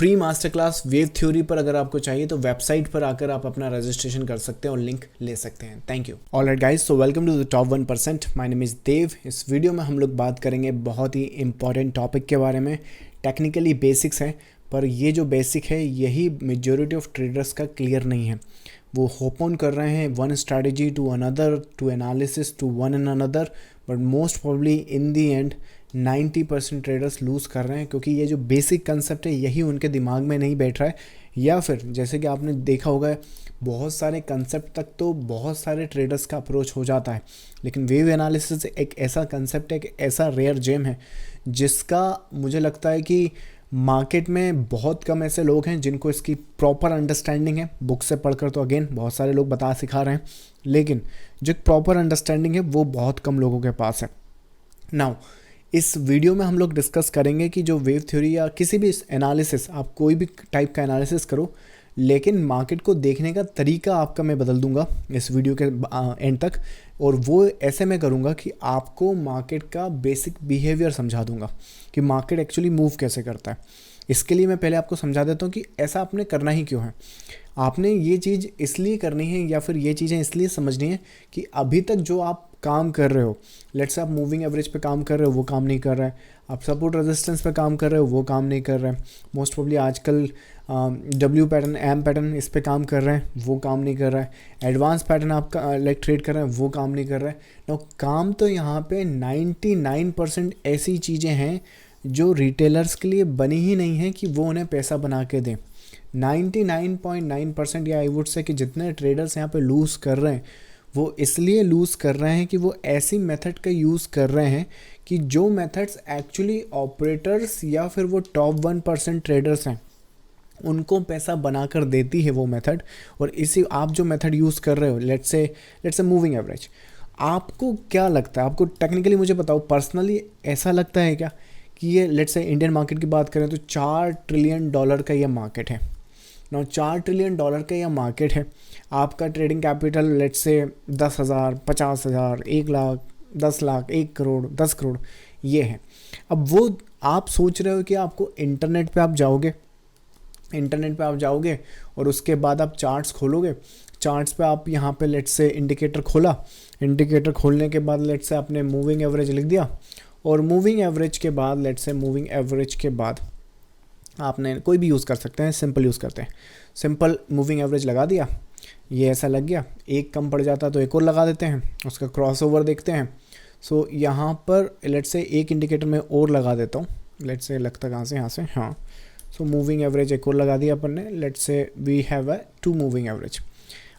Free master class wave theory पर अगर आपको चाहिए तो वेबसाइट पर आकर आप अपना रजिस्ट्रेशन कर सकते हैं और लिंक ले सकते हैं। Thank you. Alright guys, so welcome to the top 1%। My name is Dev. इस वीडियो में हम लोग बात करेंगे बहुत ही इंपॉर्टेंट टॉपिक के बारे में। टेक्निकली बेसिक्स है, पर ये जो बेसिक है यही मेजॉरिटी ऑफ ट्रेडर्स का क्लियर नहीं है। वो होप ऑन कर रहे हैं one strategy to another, to analysis to one and another, but most probably in the end 90% traders lose कर रहे हैं, क्योंकि ये जो बेसिक कंसेप्ट है यही उनके दिमाग में नहीं बैठ रहा है। या फिर जैसे कि आपने देखा होगा, बहुत सारे कंसेप्ट तक तो बहुत सारे ट्रेडर्स का अप्रोच हो जाता है, लेकिन वेव एनालिसिस एक ऐसा कंसेप्ट है, एक ऐसा रेयर जेम है जिसका मुझे लगता है कि मार्केट में बहुत कम ऐसे लोग हैं जिनको इसकी प्रॉपर अंडरस्टैंडिंग है। बुक से पढ़कर तो अगेन बहुत सारे लोग बता सिखा रहे हैं, लेकिन जो प्रॉपर अंडरस्टैंडिंग है वो बहुत कम लोगों के पास है। नाउ इस वीडियो में हम लोग डिस्कस करेंगे कि जो वेव थ्योरी या किसी भी एनालिसिस, आप कोई भी टाइप का एनालिसिस करो, लेकिन मार्केट को देखने का तरीका आपका मैं बदल दूंगा इस वीडियो के एंड तक। और वो ऐसे मैं करूंगा कि आपको मार्केट का बेसिक बिहेवियर समझा दूंगा कि मार्केट एक्चुअली मूव कैसे करता है। इसके लिए मैं पहले आपको समझा देता हूँ कि ऐसा आपने करना ही क्यों है। आपने ये चीज़ इसलिए करनी है या फिर ये चीज़ें इसलिए समझनी है कि अभी तक जो आप काम कर रहे हो, लेट्स आप मूविंग एवरेज पे काम कर रहे हो, वो काम नहीं कर रहा है। आप सपोर्ट रेजिस्टेंस पे काम कर रहे हो, वो काम नहीं कर रहा है। मोस्ट प्रॉब्ली आजकल डब्ल्यू पैटर्न, एम पैटर्न इस पे काम कर रहे हैं, वो काम नहीं कर रहा है। एडवांस पैटर्न आपका लाइक ट्रेड कर रहे हैं, वो काम नहीं कर रहा है। ना काम तो यहाँ पे 99% ऐसी चीज़ें हैं जो रिटेलर्स के लिए बनी ही नहीं है कि वो उन्हें पैसा बना के दें। 99.9% या आई वुड से कि जितने ट्रेडर्स यहाँ पे लूज़ कर रहे हैं वो इसलिए लूज़ कर रहे हैं कि वो ऐसी मेथड का यूज़ कर रहे हैं कि जो मेथड्स एक्चुअली ऑपरेटर्स या फिर वो टॉप 1% ट्रेडर्स हैं उनको पैसा बनाकर देती है वो मेथड। और इसी आप जो मेथड यूज़ कर रहे हो, लेट्स से मूविंग एवरेज, आपको क्या लगता है? आपको टेक्निकली मुझे बताओ, पर्सनली ऐसा लगता है क्या कि ये लेट्स से इंडियन मार्केट की बात करें तो $4 ट्रिलियन का ये मार्केट है ना। $4 ट्रिलियन का यह मार्केट है। आपका trading capital let's say 10,000, 50,000, 1 lakh, 10 lakh, 1 crore, 10 crore ये है। अब वो आप सोच रहे हो कि आपको इंटरनेट पे आप जाओगे और उसके बाद आप चार्ट्स खोलोगे। चार्ट्स पे आप यहाँ पे लेट्स से इंडिकेटर खोला, इंडिकेटर खोलने के बाद लेट्स से आपने मूविंग एवरेज लिख दिया, और मूविंग एवरेज के बाद आपने कोई भी यूज़ कर सकते हैं, सिंपल यूज़ करते हैं, सिंपल मूविंग एवरेज लगा दिया। ये ऐसा लग गया, एक कम पड़ जाता तो एक और लगा देते हैं, उसका क्रॉसओवर देखते हैं। सो यहाँ पर लेट्स से एक इंडिकेटर में और लगा देता हूँ। लेट्स से लगता कहाँ से, यहाँ से, हाँ। सो मूविंग एवरेज एक और लगा दिया अपन ने। Let's say we have 2 moving average.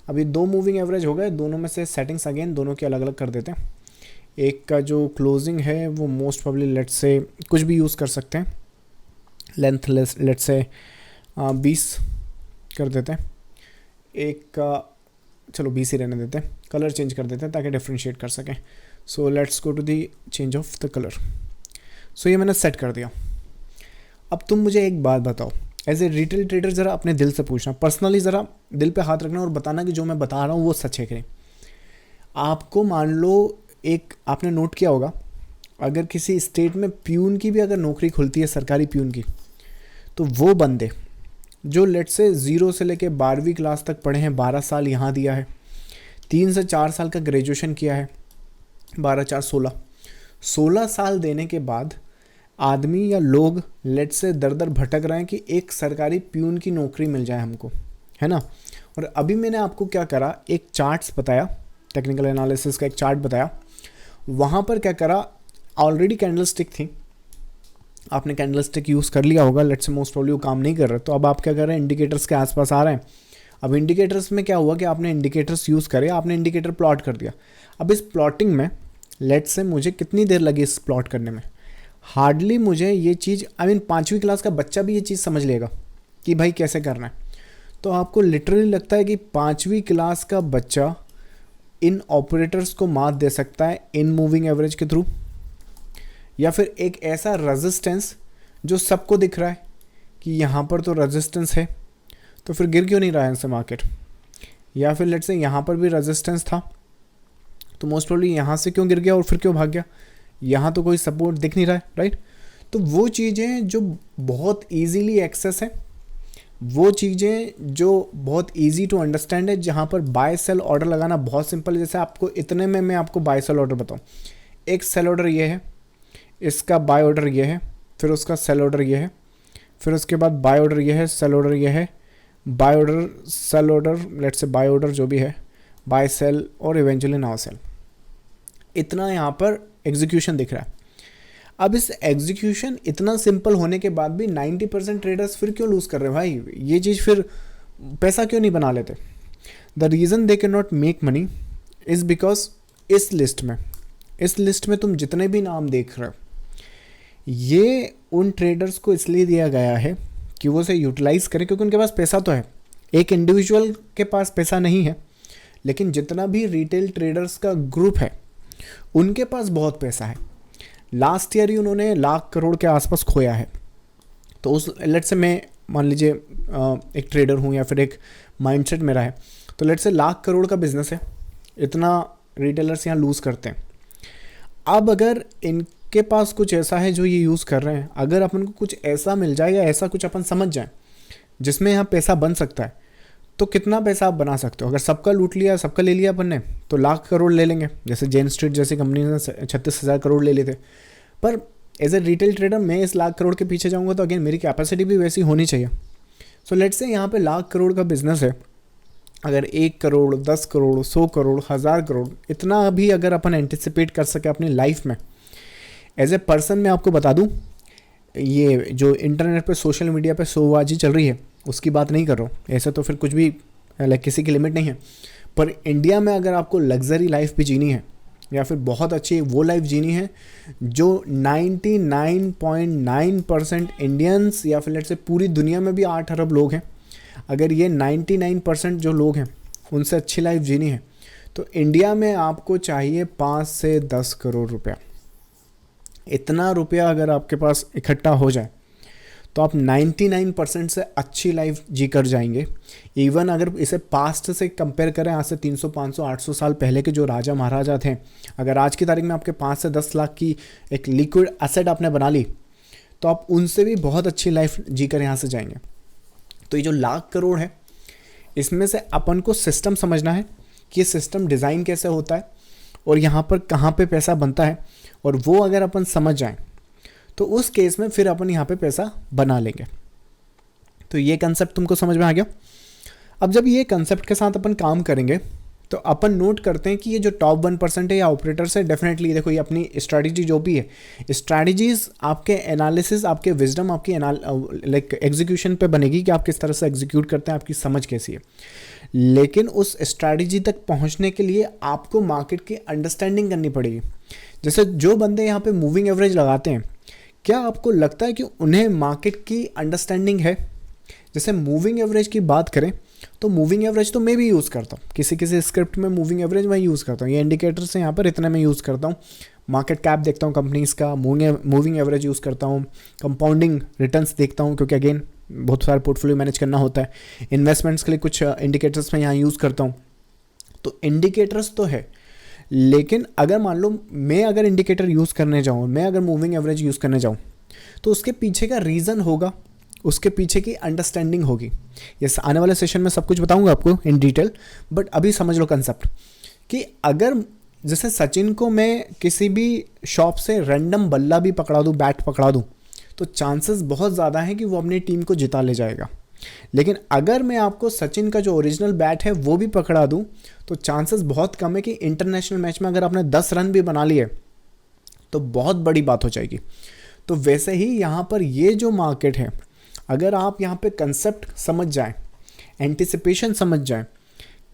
अभी 2 मूविंग एवरेज हो गए, दोनों में से सेटिंग्स अगेन दोनों की अलग अलग कर देते हैं। एक का जो क्लोजिंग है वो मोस्ट प्रॉब्ली लेट्स से कुछ भी यूज़ कर सकते हैं, लेंथ लेट्स से 20 कर देते हैं। एक का चलो 20 ही रहने देते हैं, कलर चेंज कर देते हैं ताकि डिफ्रेंशिएट कर सकें। So let's go to the change of the colour. So ये मैंने सेट कर दिया। अब तुम मुझे एक बात बताओ, एज ए रिटेल ट्रेडर, ज़रा अपने दिल से पूछना, पर्सनली ज़रा दिल पे हाथ रखना और बताना कि जो मैं बता रहा हूँ वो सच है कि नहीं। आपको मान लो एक आपने नोट किया होगा, अगर किसी स्टेट में प्यून की भी अगर नौकरी खुलती है, सरकारी प्यून की, तो वो बंदे जो लेट्स से 0 से लेके 12वीं क्लास तक पढ़े हैं, 12 साल यहाँ दिया है, 3 से 4 साल का ग्रेजुएशन किया है, 12, 4, 16 साल देने के बाद आदमी या लोग लेट्स से दर दर भटक रहे हैं कि एक सरकारी प्यून की नौकरी मिल जाए हमको, है ना। और अभी मैंने आपको क्या करा, एक चार्ट्स बताया, टेक्निकल एनालिसिस का एक चार्ट बताया। वहाँ पर क्या करा, ऑलरेडी कैंडल स्टिक थी, आपने कैंडल स्टिक यूज़ कर लिया होगा, लेट्स से मोस्ट प्रॉब्ली वो काम नहीं कर रहा, तो अब आप क्या कर रहे हैं, इंडिकेटर्स के आसपास आ रहे हैं। अब इंडिकेटर्स में क्या हुआ कि आपने इंडिकेटर्स यूज़ करे, आपने इंडिकेटर प्लॉट कर दिया। अब इस प्लॉटिंग में लेट्स से मुझे कितनी देर लगी इस प्लॉट करने में, हार्डली मुझे ये चीज़ 5वीं क्लास का बच्चा भी ये चीज़ समझ लेगा कि भाई कैसे करना है। तो आपको लिटरली लगता है कि 5वीं क्लास का बच्चा इन ऑपरेटर्स को मात दे सकता है इन मूविंग एवरेज के थ्रू, या फिर एक ऐसा रेजिस्टेंस जो सबको दिख रहा है कि यहाँ पर तो रेजिस्टेंस है, तो फिर गिर क्यों नहीं रहा है इनसे मार्केट। या फिर लेट्स से यहाँ पर भी रेजिस्टेंस था, तो मोस्ट प्रोबेबली यहाँ से क्यों गिर गया और फिर क्यों भाग गया, यहाँ तो कोई सपोर्ट दिख नहीं रहा है, राइट। तो वो चीज़ें जो बहुत ईजीली एक्सेस है, वो चीज़ें जो बहुत इजी टू अंडरस्टैंड है, जहाँ पर बाय सेल ऑर्डर लगाना बहुत सिंपल है। जैसे आपको इतने में मैं आपको बाय सेल ऑर्डर बताऊँ, एक सेल ऑर्डर ये है, इसका बाय ऑर्डर ये है, फिर उसका सेल ऑर्डर ये है, फिर उसके बाद बाय ऑर्डर ये है, सेल ऑर्डर ये है, buy order, sell order, let's say buy order जो भी है, बाय सेल और इवेंचुअली नाउ सेल। इतना यहाँ पर एग्जीक्यूशन दिख रहा है। अब इस एग्जीक्यूशन इतना सिंपल होने के बाद भी 90% ट्रेडर्स फिर क्यों लूज़ कर रहे हैं भाई? ये चीज़ फिर पैसा क्यों नहीं बना लेते? The reason they can not make money is because इस लिस्ट में तुम जितने भी नाम देख रहे हो, ये उन ट्रेडर्स को इसलिए दिया गया है कि वो उसे यूटिलाइज़ करें, क्योंकि उनके पास पैसा तो है। एक इंडिविजुअल के पास पैसा नहीं है, लेकिन जितना भी रिटेल ट्रेडर्स का ग्रुप है उनके पास बहुत पैसा है। लास्ट ईयर ही उन्होंने 1 लाख करोड़ के आसपास खोया है। तो उस लेट्स से मैं मान लीजिए एक ट्रेडर हूँ या फिर एक माइंडसेट मेरा है, तो लेट्स से 1 लाख करोड़ का बिजनेस है, इतना रिटेलर्स यहाँ लूज़ करते हैं। अब अगर इनके पास कुछ ऐसा है जो ये यूज़ कर रहे हैं, अगर अपन को कुछ ऐसा मिल जाए या ऐसा कुछ अपन समझ जाए जिसमें यहाँ पैसा बन सकता है, तो कितना पैसा आप बना सकते हो? अगर सबका लूट लिया, सबका ले लिया अपन ने, तो 1 लाख करोड़ ले लेंगे। जैसे जेन स्ट्रीट जैसी कंपनी ने 36,000 करोड़ ले लिए थे। पर एज ए रिटेल ट्रेडर मैं इस 1 लाख करोड़ के पीछे जाऊँगा तो अगेन मेरी कैपेसिटी भी वैसी होनी चाहिए। सो लेट्स से यहाँ पे 1 लाख करोड़ का बिजनेस है, अगर 1 करोड़, 10 करोड़, 100 करोड़, 1000 करोड़, इतना भी अगर अपन एंटिसिपेट कर सके अपनी लाइफ में, एज ए पर्सन मैं आपको बता दूँ, ये जो इंटरनेट पे सोशल मीडिया पे शोबाजी चल रही है उसकी बात नहीं कर रहा हूँ, ऐसा तो फिर कुछ भी लाइक किसी की लिमिट नहीं है। पर इंडिया में अगर आपको लग्जरी लाइफ भी जीनी है या फिर बहुत अच्छी वो लाइफ जीनी है जो 99.9% इंडियंस या फिर लेट्स से पूरी दुनिया में भी 8 अरब लोग हैं, अगर ये 99% जो लोग हैं उनसे अच्छी लाइफ जीनी है, तो इंडिया में आपको चाहिए 5 से 10 करोड़ रुपया। इतना रुपया अगर आपके पास इकट्ठा हो जाए तो आप 99% से अच्छी लाइफ जी कर जाएंगे। इवन अगर इसे पास्ट से कंपेयर करें, आज से 300, 500, 800 साल पहले के जो राजा महाराजा थे, अगर आज की तारीख में आपके 5 से 10 लाख की एक लिक्विड एसेट आपने बना ली, तो आप उनसे भी बहुत अच्छी लाइफ जी कर यहाँ से जाएंगे। तो ये जो 1 लाख करोड़ है, इसमें से अपन को सिस्टम समझना है कि ये सिस्टम डिज़ाइन कैसे होता है और यहाँ पर कहाँ पे पैसा बनता है, और वो अगर अपन समझ जाएं तो उस केस में फिर अपन यहाँ पे पैसा बना लेंगे। तो ये कंसेप्ट तुमको समझ में आ गया। अब जब ये कंसेप्ट के साथ अपन काम करेंगे तो अपन नोट करते हैं कि ये जो टॉप 1% है या ऑपरेटर्स है, डेफिनेटली देखो ये अपनी स्ट्रैटेजी जो भी है, स्ट्रैटेजीज आपके एनालिसिस, आपके विजडम, आपकी लाइक एग्जीक्यूशन पे बनेगी कि आप किस तरह से एग्जीक्यूट करते हैं, आपकी समझ कैसी है। लेकिन उस स्ट्रैटेजी तक पहुंचने के लिए आपको मार्केट की अंडरस्टैंडिंग करनी पड़ेगी। जैसे जो बंदे यहाँ पे मूविंग एवरेज लगाते हैं, क्या आपको लगता है कि उन्हें मार्केट की अंडरस्टैंडिंग है? जैसे मूविंग एवरेज की बात करें तो मूविंग एवरेज तो मैं भी यूज़ करता हूँ, किसी किसी स्क्रिप्ट में मूविंग एवरेज मैं यूज़ करता हूँ। ये इंडिकेटर से यहाँ पर इतने में यूज़ करता हूँ, मार्केट कैप देखता हूँ कंपनीज़ का, मूविंग एवरेज यूज़ करता हूँ, कंपाउंडिंग रिटर्न्स देखता हूँ, क्योंकि अगेन बहुत सारे पोर्टफोलियो मैनेज करना होता है। इन्वेस्टमेंट्स के लिए कुछ इंडिकेटर्स मैं यहाँ यूज़ करता हूँ। तो इंडिकेटर्स तो है, लेकिन अगर मान लो मैं अगर इंडिकेटर यूज़ करने जाऊँ, मैं अगर मूविंग एवरेज यूज़ करने जाऊँ, तो उसके पीछे का रीज़न होगा, उसके पीछे की अंडरस्टैंडिंग होगी। ये आने वाले सेशन में सब कुछ बताऊंगा आपको इन डिटेल, बट अभी समझ लो कंसेप्ट कि अगर जैसे सचिन को मैं किसी भी शॉप से रैंडम बल्ला भी पकड़ा दूँ, बैट पकड़ा दूँ, तो चांसेस बहुत ज़्यादा हैं कि वो अपनी टीम को जिता ले जाएगा। लेकिन अगर मैं आपको सचिन का जो ओरिजिनल बैट है वो भी पकड़ा दूं, तो चांसेस बहुत कम है कि इंटरनेशनल मैच में अगर आपने 10 रन भी बना लिए तो बहुत बड़ी बात हो जाएगी। तो वैसे ही यहाँ पर ये जो मार्केट है, अगर आप यहाँ पे कंसेप्ट समझ जाएं, एंटिसिपेशन समझ जाएं,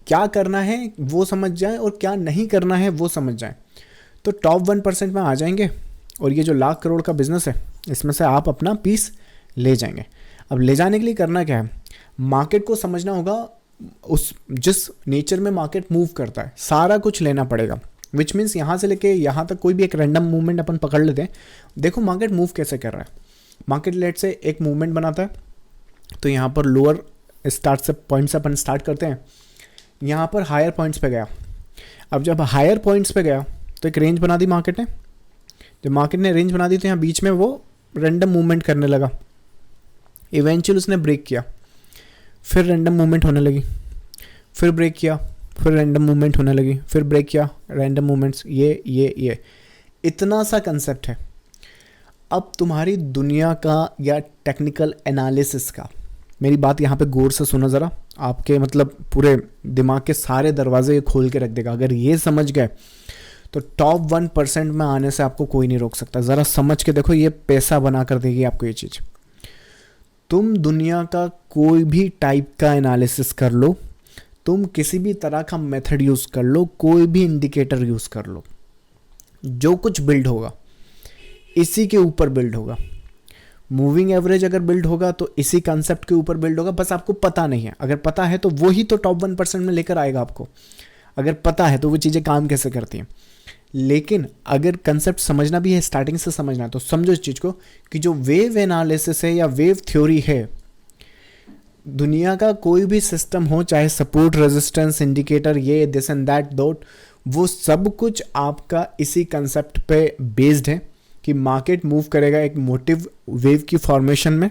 क्या करना है वो समझ जाएं और क्या नहीं करना है वो समझ जाएं, तो टॉप 1% में आ जाएंगे और ये जो 1 लाख करोड़ का बिजनेस है इसमें से आप अपना पीस ले जाएंगे। अब ले जाने के लिए करना क्या है, मार्केट को समझना होगा, उस जिस नेचर में मार्केट मूव करता है सारा कुछ लेना पड़ेगा। विच मीन्स यहाँ से लेके यहाँ तक कोई भी एक रैंडम मूवमेंट अपन पकड़ लेते हैं, देखो मार्केट मूव कैसे कर रहा है। मार्केट लेट से एक मूवमेंट बनाता है, तो यहाँ पर लोअर स्टार्ट से पॉइंट से अपन स्टार्ट करते हैं, यहाँ पर हायर पॉइंट्स पे गया। अब जब हायर पॉइंट्स पे गया तो एक रेंज बना दी मार्केट ने। जब मार्केट ने रेंज बना दी तो यहाँ बीच में वो रैंडम मूवमेंट करने लगा। इवेंचुअली उसने ब्रेक किया। फिर रैंडम मूवमेंट होने लगी, फिर ब्रेक किया, फिर रैंडम मूवमेंट होने लगी, फिर ब्रेक किया, रैंडम मूवमेंट्स, ये इतना सा कंसेप्ट है। अब तुम्हारी दुनिया का या टेक्निकल एनालिसिस का, मेरी बात यहाँ पे गौर से सुनो ज़रा, आपके मतलब पूरे दिमाग के सारे दरवाजे ये खोल के रख देगा। अगर ये समझ गए तो टॉप 1% में आने से आपको कोई नहीं रोक सकता। ज़रा समझ के देखो, ये पैसा बना कर देगी आपको ये चीज़। तुम दुनिया का कोई भी टाइप का एनालिसिस कर लो, तुम किसी भी तरह का मेथड यूज़ कर लो, कोई भी इंडिकेटर यूज़ कर लो, जो कुछ बिल्ड होगा इसी के ऊपर बिल्ड होगा। मूविंग एवरेज अगर बिल्ड होगा तो इसी कंसेप्ट के ऊपर बिल्ड होगा, बस आपको पता नहीं है। अगर पता है तो वही तो टॉप 1% में लेकर आएगा आपको। अगर पता है तो वो चीज़ें काम कैसे करती हैं। लेकिन अगर कंसेप्ट समझना भी है, स्टार्टिंग से समझना है, तो समझो इस चीज़ को कि जो वेव एनालिसिस है या वेव थ्योरी है, दुनिया का कोई भी सिस्टम हो, चाहे सपोर्ट, रेजिस्टेंस, इंडिकेटर, ये दिस एंड दैट डॉट, वो सब कुछ आपका इसी कंसेप्ट पे बेस्ड है कि मार्केट मूव करेगा एक मोटिव वेव की फॉर्मेशन में,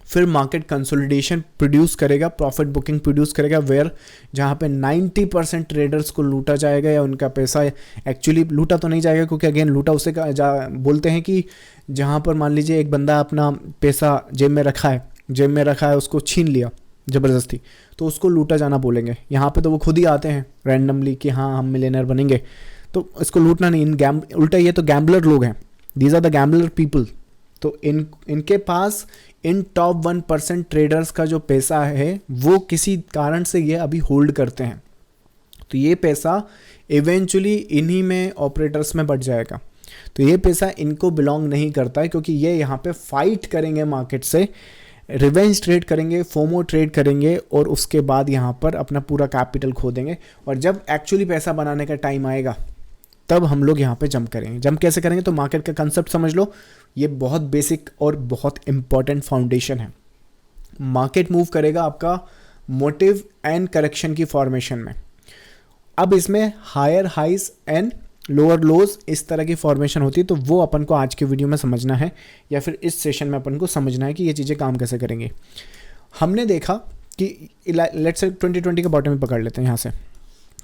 फिर मार्केट कंसोलिडेशन प्रोड्यूस करेगा, प्रॉफिट बुकिंग प्रोड्यूस करेगा, वेयर जहाँ पे 90% ट्रेडर्स को लूटा जाएगा या उनका पैसा एक्चुअली लूटा तो नहीं जाएगा, क्योंकि अगेन लूटा उसे बोलते हैं कि जहाँ पर मान लीजिए एक बंदा अपना पैसा जेब में रखा है, उसको छीन लिया ज़बरदस्ती, तो उसको लूटा जाना बोलेंगे। यहाँ पे तो वो खुद ही आते हैं रैंडमली कि हाँ हम मिलियनर बनेंगे, तो इसको लूटना नहीं, उल्टा ये तो गैम्बलर लोग हैं, these are the gambler people. तो इनके पास इन टॉप 1% ट्रेडर्स का जो पैसा है वो किसी कारण से ये अभी होल्ड करते हैं, तो ये पैसा इवेंचुअली इन्हीं में ऑपरेटर्स में बढ़ जाएगा। तो ये पैसा इनको बिलोंग नहीं करता है, क्योंकि ये यहाँ पे फाइट करेंगे मार्केट से, रिवेंज ट्रेड करेंगे, फोमो ट्रेड करेंगे, और उसके बाद यहाँ पर अपना पूरा कैपिटल खो देंगे। और जब एक्चुअली पैसा बनाने का टाइम आएगा तब हम लोग यहाँ पे जंप करेंगे। जंप कैसे करेंगे? तो मार्केट का कंसेप्ट समझ लो, ये बहुत बेसिक और बहुत इंपॉर्टेंट फाउंडेशन है। मार्केट मूव करेगा आपका मोटिव एंड करेक्शन की फॉर्मेशन में। अब इसमें higher highs and lower lows इस तरह की फॉर्मेशन होती है, तो वो अपन को आज के वीडियो में समझना है, या फिर इस सेशन में अपन को समझना है कि ये चीज़ें काम कैसे करेंगे। हमने देखा कि लेट्स से 2020 का बॉटम में पकड़ लेते हैं यहाँ से,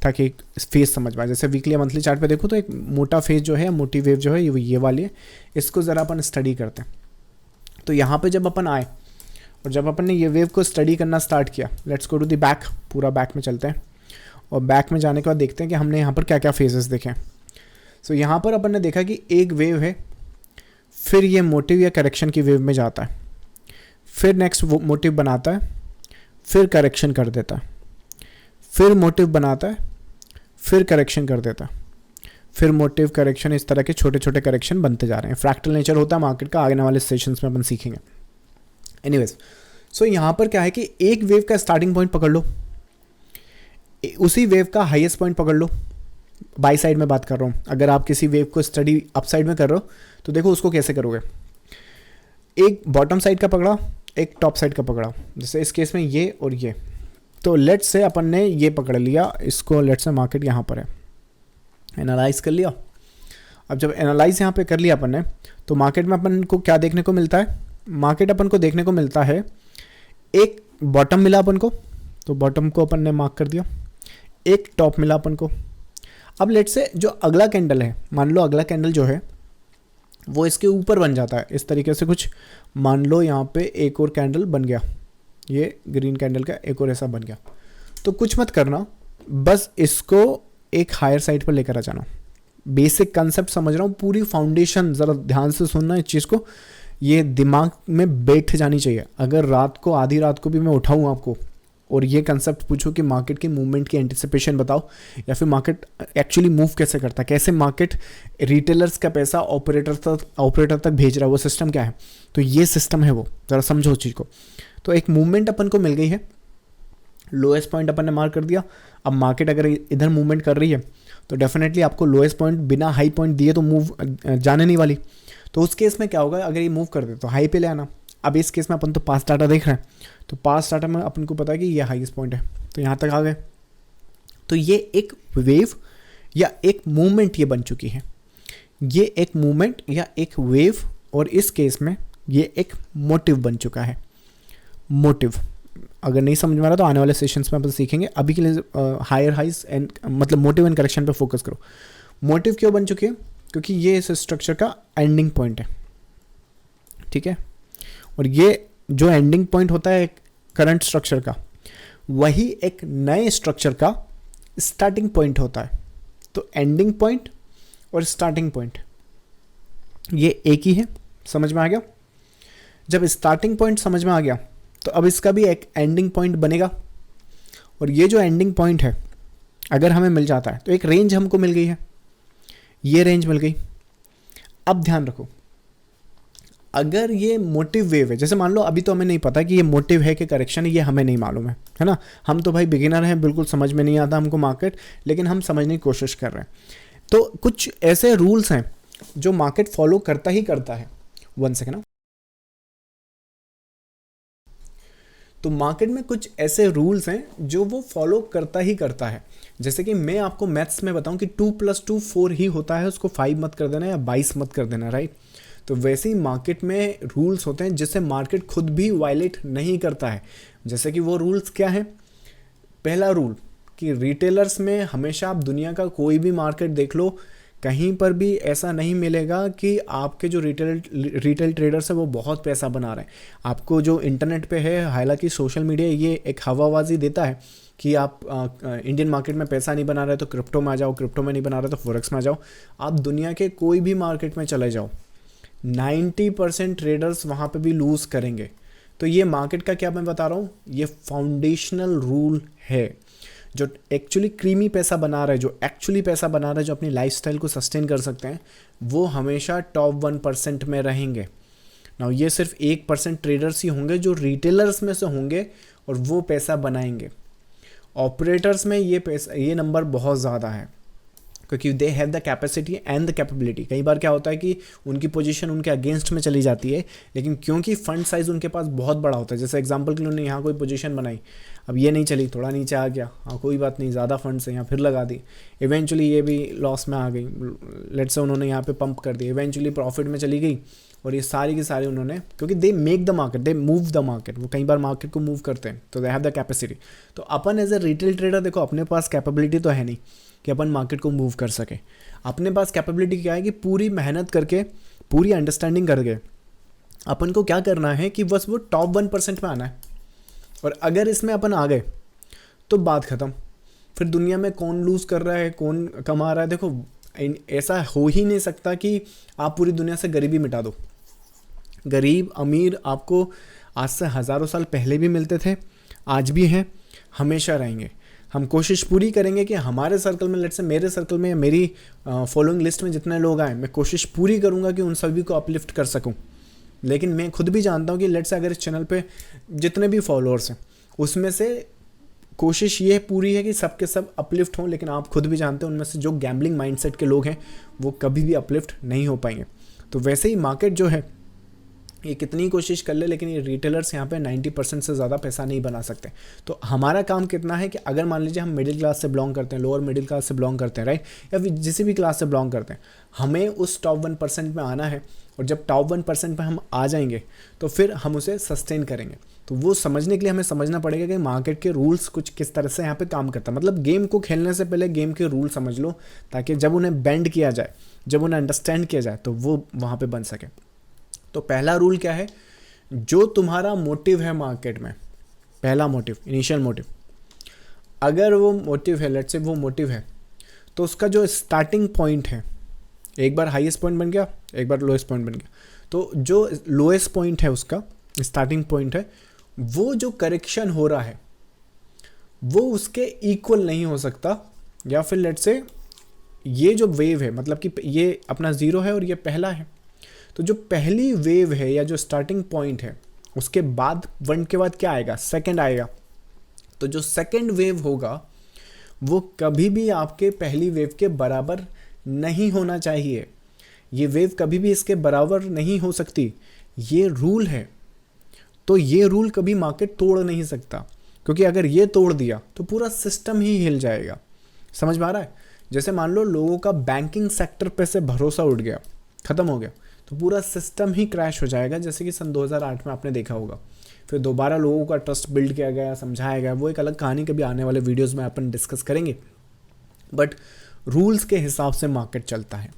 ताकि एक फेज समझ पाए। जैसे वीकली या मंथली चार्ट पे देखो तो एक मोटा फेज जो है, मोटी वेव जो है, ये वाली है, इसको ज़रा अपन स्टडी करते हैं। तो यहाँ पे जब अपन आए और जब अपन ने ये वेव को स्टडी करना स्टार्ट किया, let's go to the back, पूरा बैक में चलते हैं, और बैक में जाने के बाद देखते हैं कि हमने यहाँ पर क्या क्या फेजेस देखे। सो यहाँ पर अपन ने देखा कि एक वेव है, फिर ये मोटिव या करेक्शन की वेव में जाता है, फिर नेक्स्ट मोटिव बनाता है, फिर करेक्शन कर देता है, फिर मोटिव बनाता है, फिर करेक्शन कर देता है, फिर मोटिव करेक्शन, इस तरह के छोटे छोटे करेक्शन बनते जा रहे हैं। फ्रैक्टल नेचर होता है मार्केट का, आगे वाले सेशंस में अपन सीखेंगे। एनीवेज, सो यहाँ पर क्या है कि एक वेव का स्टार्टिंग पॉइंट पकड़ लो, उसी वेव का हाईएस्ट पॉइंट पकड़ लो। बाई साइड में बात कर रहा हूँ, अगर आप किसी वेव को स्टडी अप साइड में कर रहे हो तो देखो उसको कैसे करोगे। एक बॉटम साइड का पकड़ा, एक टॉप साइड का पकड़ा, जैसे इस केस में ये और ये। तो लेट्स से अपन ने ये पकड़ लिया, इसको लेट्स से मार्केट यहाँ पर है, एनालाइज कर लिया। अब जब एनालाइज यहाँ पे कर लिया अपन ने, तो मार्केट में अपन को क्या देखने को मिलता है? मार्केट अपन को देखने को मिलता है, एक बॉटम मिला अपन को, तो बॉटम को अपन ने मार्क कर दिया, एक टॉप मिला अपन को। अब लेट्स से जो अगला कैंडल है, मान लो अगला कैंडल जो है वो इसके ऊपर बन जाता है, इस तरीके से कुछ, मान लो यहाँ पे एक और कैंडल बन गया, ये ग्रीन कैंडल का एक और ऐसा बन गया। तो कुछ मत करना, बस इसको एक हायर साइड पर लेकर आ जाना। बेसिक कंसेप्ट समझ रहा हूँ, पूरी फाउंडेशन ज़रा ध्यान से सुनना इस चीज़ को, ये दिमाग में बैठ जानी चाहिए। अगर रात को, आधी रात को भी मैं उठाऊँ आपको और ये कंसेप्ट पूछो कि मार्केट की मूवमेंट की एंटिसिपेशन बताओ, या फिर मार्केट एक्चुअली मूव कैसे करता है, कैसे मार्केट रिटेलर्स का पैसा ऑपरेटर तक भेज रहा है, वो सिस्टम क्या है, तो ये सिस्टम है वो, ज़रा समझो उस चीज़ को। तो एक मूवमेंट अपन को मिल गई है, लोएस्ट पॉइंट अपन ने मार्क कर दिया। अब मार्केट अगर इधर मूवमेंट कर रही है तो डेफिनेटली आपको लोएस्ट पॉइंट बिना हाई पॉइंट दिए तो मूव जाने नहीं वाली। तो उस केस में क्या होगा, अगर ये मूव कर दे तो हाई पे ले आना। अब इस केस में अपन तो पास्ट डाटा देख रहे हैं, तो पास्ट डाटा में अपन को पता है कि ये हाईएस्ट पॉइंट है, तो यहाँ तक आ गए। तो ये एक वेव या एक मूवमेंट ये बन चुकी है, ये एक मूवमेंट या एक वेव, और इस केस में ये एक मोटिव बन चुका है। मोटिव अगर नहीं समझ में आ रहा तो आने वाले सेशंस में अपन सीखेंगे। अभी के लिए हायर हाइज एंड मतलब मोटिव एंड करेक्शन पे फोकस करो। मोटिव क्यों बन चुकी है? क्योंकि ये इस स्ट्रक्चर का एंडिंग पॉइंट है, ठीक है। और ये जो एंडिंग पॉइंट होता है करंट स्ट्रक्चर का, वही एक नए स्ट्रक्चर का स्टार्टिंग पॉइंट होता है। तो एंडिंग पॉइंट और स्टार्टिंग पॉइंट ये एक ही है, समझ में आ गया? जब स्टार्टिंग पॉइंट समझ में आ गया तो अब इसका भी एक एंडिंग पॉइंट बनेगा। और ये जो एंडिंग पॉइंट है अगर हमें मिल जाता है तो एक रेंज हमको मिल गई है, ये रेंज मिल गई। अब ध्यान रखो, अगर ये मोटिव वेव है, जैसे मान लो अभी तो हमें नहीं पता कि ये मोटिव है कि करेक्शन है, ये हमें नहीं मालूम है ना। हम तो भाई बिगिनर हैं, बिल्कुल समझ में नहीं आता हमको मार्केट, लेकिन हम समझने की कोशिश कर रहे हैं। तो कुछ ऐसे रूल्स हैं जो मार्केट फॉलो करता ही करता है। 1 सेकेंड ना। तो मार्केट में कुछ ऐसे रूल्स हैं जो वो फॉलो करता ही करता है। जैसे कि मैं आपको मैथ्स में बताऊं कि 2 + 2 4 ही होता है, उसको 5 मत कर देना या 22 मत कर देना, राइट। तो वैसे ही मार्केट में रूल्स होते हैं जिससे मार्केट खुद भी वायलेट नहीं करता है। जैसे कि वो रूल्स क्या हैं? पहला रूल कि रिटेलर्स में हमेशा आप दुनिया का कोई भी मार्केट देख लो, कहीं पर भी ऐसा नहीं मिलेगा कि आपके जो रिटेल ट्रेडर्स है वो बहुत पैसा बना रहे हैं। आपको जो इंटरनेट पे है, हालांकि सोशल मीडिया ये एक हवाबाजी देता है कि आप इंडियन मार्केट में पैसा नहीं बना रहे तो क्रिप्टो में आ जाओ, क्रिप्टो में नहीं बना रहे तो फॉरेक्स में आ जाओ। आप दुनिया के कोई भी मार्केट में चले जाओ, 90% ट्रेडर्स वहाँ पे भी लूज़ करेंगे। तो ये मार्केट का क्या मैं बता रहा हूँ, ये फाउंडेशनल रूल है। जो एक्चुअली क्रीमी पैसा बना रहा है, जो एक्चुअली पैसा बना रहा है, जो अपनी लाइफस्टाइल को सस्टेन कर सकते हैं, वो हमेशा टॉप 1% में रहेंगे। ना ये सिर्फ 1% ट्रेडर्स ही होंगे जो रिटेलर्स में से होंगे और वो पैसा बनाएंगे। ऑपरेटर्स में ये नंबर बहुत ज़्यादा है क्योंकि they have the capacity and the capability. कई बार क्या होता है कि उनकी पोजीशन उनके अगेंस्ट में चली जाती है, लेकिन क्योंकि फंड साइज़ उनके पास बहुत बड़ा होता है। जैसे एग्जांपल के लिए उन्होंने यहाँ कोई पोजीशन बनाई, अब ये नहीं चली, थोड़ा नीचे आ गया, हाँ कोई बात नहीं, ज़्यादा फंड्स है, यहाँ फिर लगा दी, इवेंचुअली ये भी लॉस में आ गई। लेट्स से उन्होंने यहाँ पे पंप कर दी, इवेंचुअली प्रॉफिट में चली गई। और ये सारी की सारी उन्होंने, क्योंकि they make the market, they move the market, वो कई बार मार्केट को मूव करते हैं, तो दे हैव द कैपेसिटी। तो अपन एज ए रिटेल ट्रेडर देखो, अपने पास कैपेबिलिटी तो है नहीं कि अपन मार्केट को मूव कर सके। अपने पास कैपेबिलिटी क्या है कि पूरी मेहनत करके, पूरी अंडरस्टैंडिंग करके अपन को क्या करना है कि बस वो टॉप 1% में आना है। और अगर इसमें अपन आ गए तो बात ख़त्म। फिर दुनिया में कौन लूज़ कर रहा है, कौन कमा रहा है, देखो ऐसा हो ही नहीं सकता कि आप पूरी दुनिया से गरीबी मिटा दो। गरीब अमीर आपको आज से हज़ारों साल पहले भी मिलते थे, आज भी हैं, हमेशा रहेंगे। हम कोशिश पूरी करेंगे कि हमारे सर्कल में, लेट्स से मेरे सर्कल में, मेरी फॉलोइंग लिस्ट में जितने लोग आए, मैं कोशिश पूरी करूँगा कि उन सभी को अपलिफ्ट कर सकूँ। लेकिन मैं खुद भी जानता हूँ कि लेट्स से अगर इस चैनल पे जितने भी फॉलोअर्स हैं उसमें से कोशिश ये पूरी है कि सबके सब अपलिफ्ट हों, लेकिन आप खुद भी जानते हैं उनमें से जो गैम्बलिंग माइंडसेट के लोग हैं वो कभी भी अपलिफ्ट नहीं हो पाएंगे। तो वैसे ही मार्केट जो है ये कितनी कोशिश कर ले, लेकिन ये रिटेलर्स यहाँ पे 90% से ज़्यादा पैसा नहीं बना सकते। तो हमारा काम कितना है कि अगर मान लीजिए हम मिडिल क्लास से बिलोंग करते हैं, लोअर मिडिल क्लास से बिलोंग करते हैं, राइट, या फिर जिस भी क्लास से बिलोंग करते हैं, हमें उस टॉप 1% में आना है। और जब टॉप 1% में हम आ जाएंगे तो फिर हम उसे सस्टेन करेंगे। तो वो समझने के लिए हमें समझना पड़ेगा कि मार्केट के रूल्स कुछ किस तरह से यहाँ पे काम करता है। मतलब गेम को खेलने से पहले गेम के रूल समझ लो, ताकि जब उन्हें बेंड किया जाए, जब उन्हें अंडरस्टैंड किया जाए, तो वो वहाँ पे बन सके। तो पहला रूल क्या है, जो तुम्हारा मोटिव है मार्केट में, पहला मोटिव, इनिशियल मोटिव, अगर वो मोटिव है, लेट्स से वो मोटिव है, तो उसका जो स्टार्टिंग पॉइंट है, एक बार हाईएस्ट पॉइंट बन गया, एक बार लोएस्ट पॉइंट बन गया, तो जो लोएस्ट पॉइंट है उसका स्टार्टिंग पॉइंट है, वो जो करेक्शन हो रहा है वो उसके इक्वल नहीं हो सकता। या फिर लेट्स से ये जो वेव है, मतलब कि ये अपना ज़ीरो है और ये पहला है, तो जो पहली वेव है या जो स्टार्टिंग पॉइंट है, उसके बाद 1 के बाद क्या आएगा, सेकंड आएगा। तो जो सेकंड वेव होगा वो कभी भी आपके पहली वेव के बराबर नहीं होना चाहिए। ये वेव कभी भी इसके बराबर नहीं हो सकती, ये रूल है। तो ये रूल कभी मार्केट तोड़ नहीं सकता, क्योंकि अगर ये तोड़ दिया तो पूरा सिस्टम ही हिल जाएगा। समझ में आ रहा है? जैसे मान लो लोगों का बैंकिंग सेक्टर पे से भरोसा उठ गया, ख़त्म हो गया, तो पूरा सिस्टम ही क्रैश हो जाएगा। जैसे कि सन 2008 में आपने देखा होगा, फिर दोबारा लोगों का ट्रस्ट बिल्ड किया गया, समझाया गया, वो एक अलग कहानी, कभी आने वाले वीडियोज़ में अपन डिस्कस करेंगे। बट रूल्स के हिसाब से मार्केट चलता है।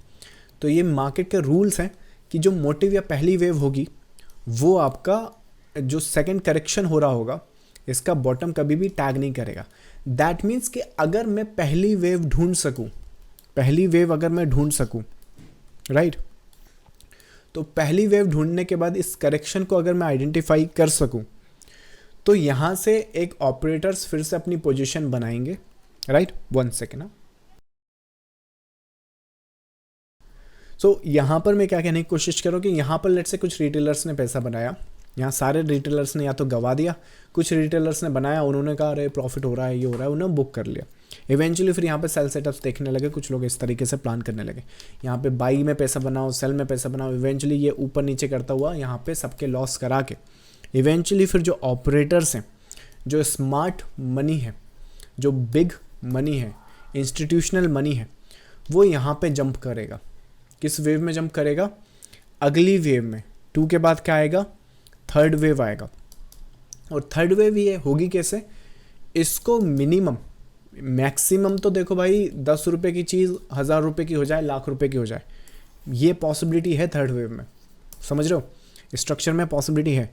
तो ये मार्केट के रूल्स हैं कि जो मोटिव या पहली वेव होगी वो आपका जो सेकंड करेक्शन हो रहा होगा इसका बॉटम कभी भी टैग नहीं करेगा। दैट मीन्स कि अगर मैं पहली वेव ढूंढ सकूं, पहली वेव अगर मैं ढूंढ सकूं, राइट, तो पहली वेव ढूंढने के बाद इस करेक्शन को अगर मैं आइडेंटिफाई कर सकूं तो यहां से एक ऑपरेटर्स फिर से अपनी पोजीशन बनाएंगे, राइट। 1 सेकेंड। सो यहाँ पर मैं क्या कहने की कोशिश कर रहा हूँ कि यहाँ पर लेट से कुछ रिटेलर्स ने पैसा बनाया, यहाँ सारे रिटेलर्स ने या तो गवा दिया, कुछ रिटेलर्स ने बनाया, उन्होंने कहा अरे प्रॉफिट हो रहा है, ये हो रहा है, उन्होंने बुक कर लिया। इवेंचुअली फिर यहाँ पे सेल सेटअप्स देखने लगे, कुछ लोग इस तरीके से प्लान करने लगे, यहाँ पे बाई में पैसा बनाओ, सेल में पैसा बनाओ, इवेंचुअली ये ऊपर नीचे करता हुआ यहाँ पे सबके लॉस करा के इवेंचुअली फिर जो ऑपरेटर्स हैं, जो स्मार्ट मनी है, जो बिग मनी है, इंस्टीट्यूशनल मनी है, वो यहाँ पे जंप करेगा। किस वेव में जंप करेगा? अगली वेव में। 2 के बाद क्या आएगा? थर्ड वेव आएगा। और थर्ड वेव ये होगी कैसे? इसको मिनिमम, मैक्सिमम तो देखो भाई 10 रुपये की चीज़ 1000 रुपये की हो जाए, लाख रुपए की हो जाए, ये पॉसिबिलिटी है थर्ड वेव में। समझ रहे हो? स्ट्रक्चर में पॉसिबिलिटी है,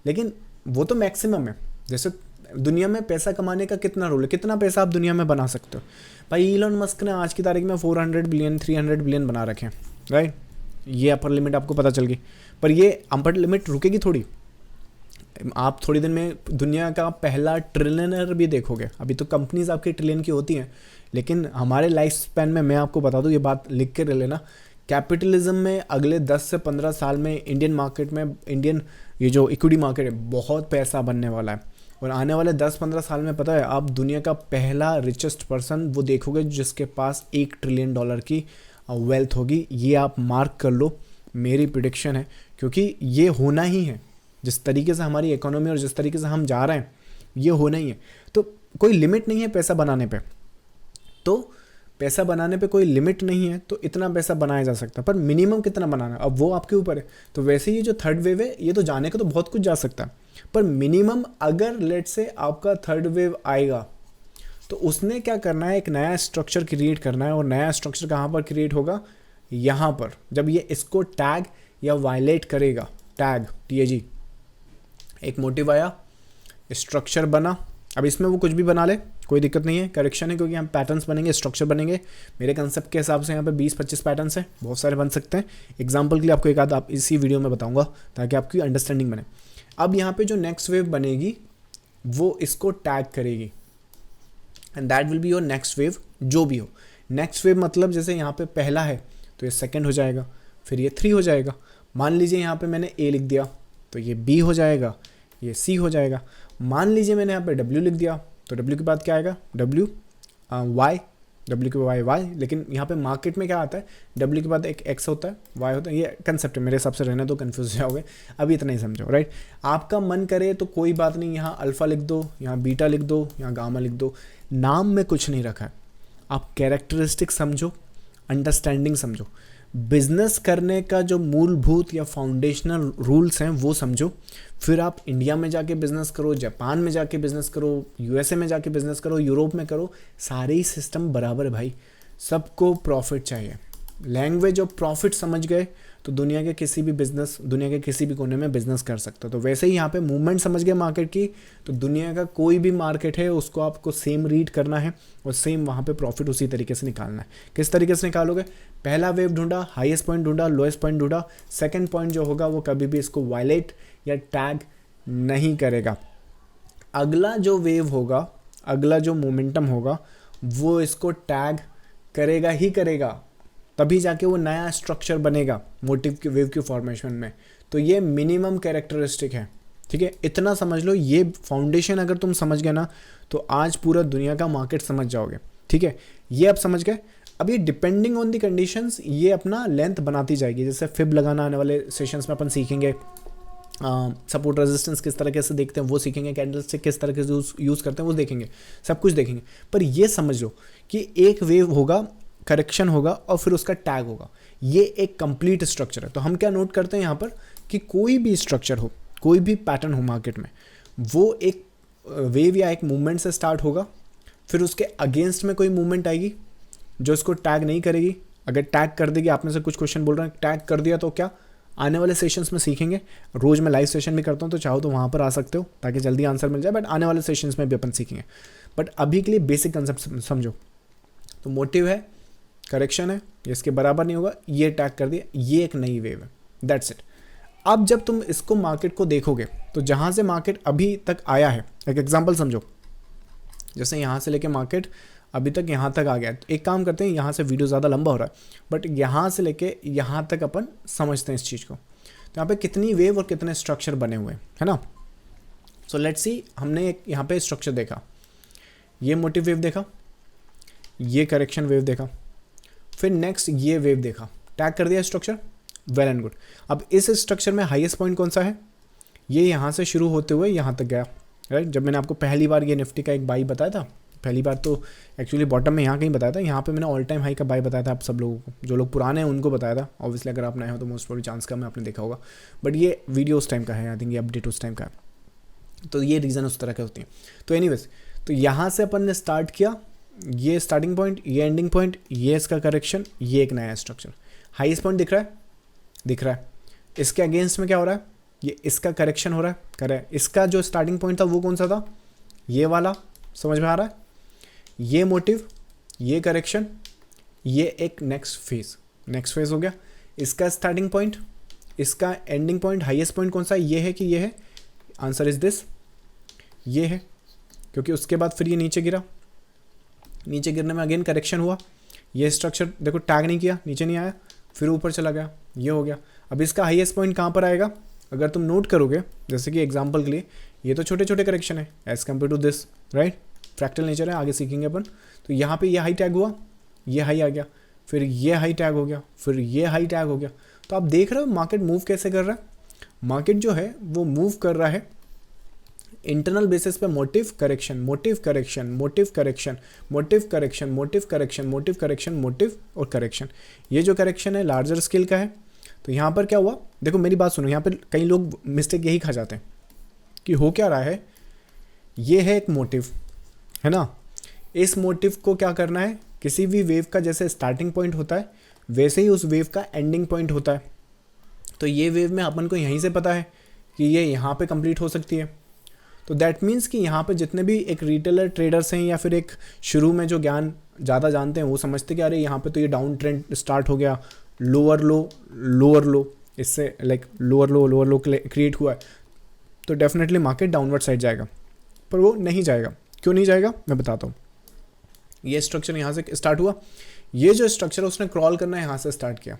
लेकिन वो तो मैक्सिमम है। जैसे दुनिया में पैसा कमाने का कितना रोल है, कितना पैसा आप दुनिया में बना सकते हो? भाई इलॉन मस्क ने आज की तारीख में 400 बिलियन 300 बिलियन बना रखे हैं, राइट। ये अपर लिमिट आपको पता चल गई, पर ये अपर लिमिट रुकेगी थोड़ी। आप थोड़ी दिन में दुनिया का पहला ट्रिलियनर भी देखोगे। अभी तो कंपनीज आपकी ट्रिलियन की होती हैं, लेकिन हमारे लाइफ स्पैन में, मैं आपको बता दूं, ये बात लिख के ले लेना, कैपिटलिज्म में अगले 10 से 15 साल में इंडियन मार्केट में, इंडियन ये जो इक्विटी मार्केट है, बहुत पैसा बनने वाला है। और आने वाले 10-15 साल में पता है आप दुनिया का पहला रिचेस्ट पर्सन वो देखोगे जिसके पास $1 ट्रिलियन की वेल्थ होगी। ये आप मार्क कर लो, मेरी प्रिडिक्शन है, क्योंकि ये होना ही है। जिस तरीके से हमारी इकोनॉमी और जिस तरीके से हम जा रहे हैं, ये होना ही है। तो कोई लिमिट नहीं है पैसा बनाने पे, तो पैसा बनाने पे कोई लिमिट नहीं है, तो इतना पैसा बनाया जा सकता है, पर मिनिमम कितना बनाना है अब वो आपके ऊपर है। तो वैसे ये जो थर्ड वेव है, ये तो जाने का तो बहुत कुछ जा सकता है, पर मिनिमम अगर लेट से आपका थर्ड वेव आएगा तो उसने क्या करना है, एक नया स्ट्रक्चर क्रिएट करना है। और नया स्ट्रक्चर कहाँ पर क्रिएट होगा? यहाँ पर। जब ये इसको टैग या वायलेट करेगा, टैग TAG, एक मोटिव आया, स्ट्रक्चर बना। अब इसमें वो कुछ भी बना ले, कोई दिक्कत नहीं है, करेक्शन है, क्योंकि हम पैटर्न्स बनेंगे, स्ट्रक्चर बनेंगे। मेरे कंसेप्ट के हिसाब से यहाँ पे 20-25 पैटर्न्स हैं, बहुत सारे बन सकते हैं। एग्जांपल के लिए आपको एक आध आप इसी वीडियो में बताऊंगा ताकि आपकी अंडरस्टैंडिंग बने। अब यहाँ पे जो नेक्स्ट वेव बनेगी वो इसको टैग करेगी, and that will be your next wave. जो भी हो नेक्स्ट वेव, मतलब जैसे यहाँ पे पहला है तो ये सेकेंड हो जाएगा, फिर ये 3 हो जाएगा। मान लीजिए यहाँ पे मैंने A लिख दिया तो ये B हो जाएगा, ये C हो जाएगा। मान लीजिए मैंने यहाँ पे W लिख दिया तो W के बाद क्या आएगा? W के बाद Y। लेकिन यहाँ पे मार्केट में क्या आता है? W के बाद एक X होता है, Y होता है। ये कंसेप्ट है, मेरे हिसाब से रहने तो कंफ्यूज जाओगे, अभी इतना ही समझो, राइट। आपका मन करे तो कोई बात नहीं, यहाँ अल्फ़ा लिख दो, यहाँ बीटा लिख दो, यहाँ गामा लिख दो, नाम में कुछ नहीं रखा है। आप कैरेक्टरिस्टिक समझो, अंडरस्टैंडिंग समझो, बिजनेस करने का जो मूलभूत या फाउंडेशनल रूल्स हैं वो समझो। फिर आप इंडिया में जाके बिजनेस करो, जापान में जाके बिजनेस करो, USA में जाके बिजनेस करो, यूरोप में करो, सारे ही सिस्टम बराबर है भाई। सबको प्रॉफिट चाहिए। लैंग्वेज ऑफ प्रॉफिट समझ गए तो दुनिया के किसी भी बिजनेस, दुनिया के किसी भी कोने में बिजनेस कर सकते हो। तो वैसे ही यहाँ पे मूवमेंट समझ गए मार्केट की, तो दुनिया का कोई भी मार्केट है उसको आपको सेम रीड करना है और सेम वहाँ पे प्रॉफिट उसी तरीके से निकालना है। किस तरीके से निकालोगे? पहला वेव ढूंढा, हाईएस्ट पॉइंट ढूंढा, लोएस्ट पॉइंट ढूंढा, सेकेंड पॉइंट जो होगा वो कभी भी इसको वायलेट या टैग नहीं करेगा। अगला जो वेव होगा, अगला जो मोमेंटम होगा, वो इसको टैग करेगा ही करेगा, तभी जाके वो नया स्ट्रक्चर बनेगा मोटिव की वेव की फॉर्मेशन में। तो ये मिनिमम कैरेक्टरिस्टिक है, ठीक है। इतना समझ लो, ये फाउंडेशन अगर तुम समझ गए ना तो आज पूरा दुनिया का मार्केट समझ जाओगे, ठीक है। ये आप समझ गए। अब ये डिपेंडिंग ऑन दी कंडीशंस ये अपना लेंथ बनाती जाएगी। जैसे फिब लगाना आने वाले सेशंस में अपन सीखेंगे, सपोर्ट रेजिस्टेंस किस तरीके से देखते हैं वो सीखेंगे, कैंडलस्टिक किस तरह से यूज़ करते हैं वो देखेंगे, सब कुछ देखेंगे। पर ये समझ लो कि एक वेव होगा, करेक्शन होगा और फिर उसका टैग होगा। ये एक कंप्लीट स्ट्रक्चर है। तो हम क्या नोट करते हैं यहाँ पर कि कोई भी स्ट्रक्चर हो, कोई भी पैटर्न हो मार्केट में, वो एक वेव या एक मूवमेंट से स्टार्ट होगा, फिर उसके अगेंस्ट में कोई मूवमेंट आएगी जो उसको टैग नहीं करेगी। अगर टैग कर देगी, आप में से कुछ क्वेश्चन बोल रहे हैं टैग कर दिया तो क्या, आने वाले सेशंस में सीखेंगे। रोज़ मैं लाइव सेशन भी करता हूँ, तो चाहो तो वहाँ पर आ सकते हो ताकि जल्दी आंसर मिल जाए, बट आने वाले सेशंस में भी अपन सीखेंगे। बट अभी के लिए बेसिक कंसेप्ट समझो। तो मोटिव है, करेक्शन है, इसके बराबर नहीं होगा, ये टैग कर दिया, ये एक नई वेव है, दैट्स इट। अब जब तुम इसको मार्केट को देखोगे तो जहाँ से मार्केट अभी तक आया है, एक एग्जांपल समझो, जैसे यहाँ से लेके मार्केट अभी तक यहाँ तक आ गया। तो एक काम करते हैं, यहाँ से वीडियो ज़्यादा लंबा हो रहा है, बट यहाँ से लेके यहाँ तक अपन समझते हैं इस चीज़ को। तो यहाँ पे कितनी वेव और कितने स्ट्रक्चर बने हुए हैं, है ना। सो लेट्स सी, हमने एक यहाँ पे स्ट्रक्चर देखा, ये मोटिव वेव देखा, ये करेक्शन वेव देखा, फिर नेक्स्ट ये वेव देखा, टैग कर दिया स्ट्रक्चर, वेल एंड गुड। अब इस स्ट्रक्चर में हाईएस्ट पॉइंट कौन सा है, ये यहाँ से शुरू होते हुए यहाँ तक गया, राइट। जब मैंने आपको पहली बार ये निफ्टी का एक बाई बताया था, पहली बार तो एक्चुअली बॉटम में यहाँ कहीं बताया था, यहाँ पे मैंने ऑल टाइम हाई का बाई बताया था आप सब लोगों को, जो लोग पुराने हैं उनको बताया था। ऑब्वियसली अगर आप नए हो तो मोस्ट प्रोबेबली चांस कम है आपने देखा होगा, बट ये वीडियो उस टाइम का है, आई थिंक ये अपडेट उस टाइम का है, तो ये रीज़न उस तरह के होती हैं। तो एनीवेज, तो यहाँ से अपन ने स्टार्ट किया, ये स्टार्टिंग पॉइंट, ये एंडिंग पॉइंट, ये इसका करेक्शन, ये एक नया स्ट्रक्चर। हाईएस्ट पॉइंट दिख रहा है, दिख रहा है। इसके अगेंस्ट में क्या हो रहा है, ये इसका करेक्शन हो रहा है, करे। इसका जो स्टार्टिंग पॉइंट था वो कौन सा था, ये वाला, समझ में आ रहा है। ये मोटिव, ये करेक्शन, ये एक नेक्स्ट फेज हो गया। इसका स्टार्टिंग पॉइंट, इसका एंडिंग पॉइंट, हाईएस्ट पॉइंट कौन सा है, ये है कि ये है, आंसर इज दिस, ये है, क्योंकि उसके बाद फिर ये नीचे गिरा, नीचे गिरने में अगेन करेक्शन हुआ। ये स्ट्रक्चर देखो टैग नहीं किया, नीचे नहीं आया, फिर ऊपर चला गया, ये हो गया। अब इसका हाईएस्ट पॉइंट कहाँ पर आएगा, अगर तुम नोट करोगे, जैसे कि एग्जांपल के लिए ये तो छोटे छोटे करेक्शन है as compare to this, right, fractal nature है, आगे सीखेंगे अपन। तो यहाँ पे ये हाई टैग हुआ, ये हाई आ गया, फिर ये हाई टैग हो गया, फिर ये हाई टैग हो गया। तो आप देख रहे हो मार्केट मूव कैसे कर रहा है। मार्केट जो है वो मूव कर रहा है इंटरनल बेसिस पे, motive correction, motive correction, motive correction, motive correction, motive correction, motive correction, motive और करेक्शन। ये जो करेक्शन है लार्जर स्केल का है। तो यहाँ पर क्या हुआ, देखो मेरी बात सुनो, यहाँ पर कई लोग मिस्टेक यही खा जाते हैं कि हो क्या रहा है, ये है एक मोटिव, है ना। इस मोटिव को क्या करना है, किसी भी वेव का जैसे स्टार्टिंग पॉइंट होता है वैसे ही उस वेव का एंडिंग पॉइंट होता है। तो ये वेव में अपन को यहीं से पता है कि ये यहाँ पे कंप्लीट हो सकती है। तो दैट मीन्स कि यहाँ पे जितने भी एक रिटेलर ट्रेडर्स हैं या फिर एक शुरू में जो ज्ञान ज़्यादा जानते हैं वो समझते कि अरे यहाँ पे तो ये डाउन ट्रेंड स्टार्ट हो गया, लोअर लो, इससे लाइक लोअर लो क्रिएट हुआ है, तो डेफिनेटली मार्केट डाउनवर्ड साइड जाएगा। पर वो नहीं जाएगा। क्यों नहीं जाएगा मैं बताता हूँ। ये स्ट्रक्चर यहाँ से स्टार्ट हुआ, ये जो स्ट्रक्चर है उसने क्रॉल करना यहाँ से स्टार्ट किया।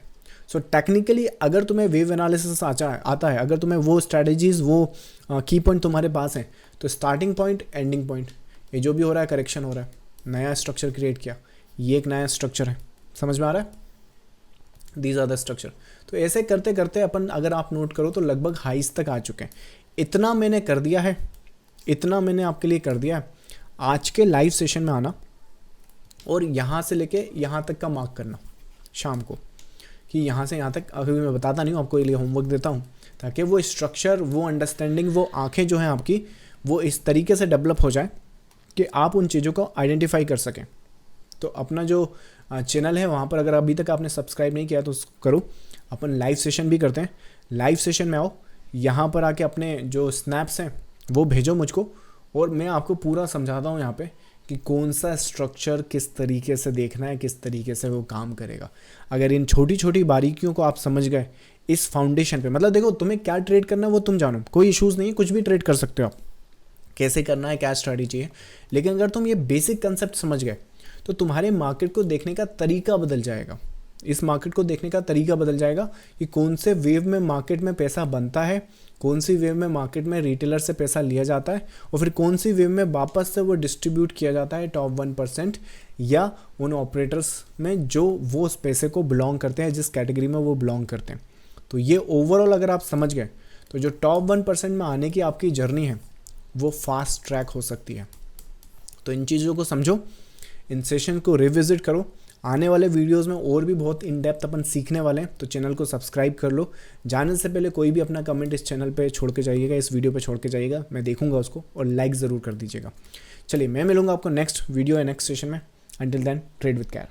सो टेक्निकली अगर तुम्हें वेव एनालिसिस आता है, अगर तुम्हें वो स्ट्रैटेजीज, वो की पॉइंट तुम्हारे पास हैं, तो स्टार्टिंग पॉइंट, एंडिंग पॉइंट, ये जो भी हो रहा है करेक्शन हो रहा है, नया स्ट्रक्चर क्रिएट किया, ये एक नया स्ट्रक्चर है, समझ में आ रहा है। These are the structure. तो ऐसे करते करते अपन, अगर आप नोट करो तो लगभग हाइस तक आ चुके हैं। इतना मैंने कर दिया है, इतना मैंने आपके लिए कर दिया है। आज के लाइव सेशन में आना और यहाँ से लेके यहाँ तक का मार्क करना शाम को, कि यहाँ से यहाँ तक। अभी मैं बताता नहीं हूँ आपको, ये लिए होमवर्क देता हूँ ताकि वो स्ट्रक्चर, वो अंडरस्टैंडिंग, वो आंखें जो हैं आपकी, वो इस तरीके से डेवलप हो जाए कि आप उन चीज़ों को आइडेंटिफाई कर सकें। तो अपना जो चैनल है वहाँ पर अगर अभी तक आपने सब्सक्राइब नहीं किया तो उसको करो। अपन लाइव सेशन भी करते हैं, लाइव सेशन में आओ, यहाँ पर आके अपने जो स्नैप्स हैं वो भेजो मुझको, और मैं आपको पूरा समझाता हूँ यहाँ पे कि कौन सा स्ट्रक्चर किस तरीके से देखना है, किस तरीके से वो काम करेगा। अगर इन छोटी छोटी बारीकियों को आप समझ गए इस फाउंडेशन पे, मतलब देखो तुम्हें क्या ट्रेड करना है वो तुम जानो, कोई इश्यूज़ नहीं है, कुछ भी ट्रेड कर सकते हो आप, कैसे करना है, क्या स्ट्रैटेजी है। लेकिन अगर तुम ये बेसिक कंसेप्ट समझ गए तो तुम्हारे मार्केट को देखने का तरीका बदल जाएगा। इस मार्केट को देखने का तरीका बदल जाएगा कि कौन से वेव में मार्केट में पैसा बनता है, कौन सी वेव में मार्केट में रिटेलर से पैसा लिया जाता है, और फिर कौन सी वेव में वापस से वो डिस्ट्रीब्यूट किया जाता है टॉप 1% या उन ऑपरेटर्स में जो वो उस पैसे को बिलोंग करते हैं, जिस कैटेगरी में वो बिलोंग करते हैं। तो ये ओवरऑल अगर आप समझ गए तो जो टॉप 1% में आने की आपकी जर्नी है वो फास्ट ट्रैक हो सकती है। तो इन चीज़ों को समझो, इन सेशन को रिविजिट करो। आने वाले वीडियोस में और भी बहुत इन डेप्थ अपन सीखने वाले हैं, तो चैनल को सब्सक्राइब कर लो। जाने से पहले कोई भी अपना कमेंट इस चैनल पे छोड़ के जाइएगा, इस वीडियो पे छोड़ के जाइएगा, मैं देखूंगा उसको, और लाइक ज़रूर कर दीजिएगा। चलिए मैं मिलूंगा आपको नेक्स्ट वीडियो या नेक्स्ट सेशन में। Until then trade with care.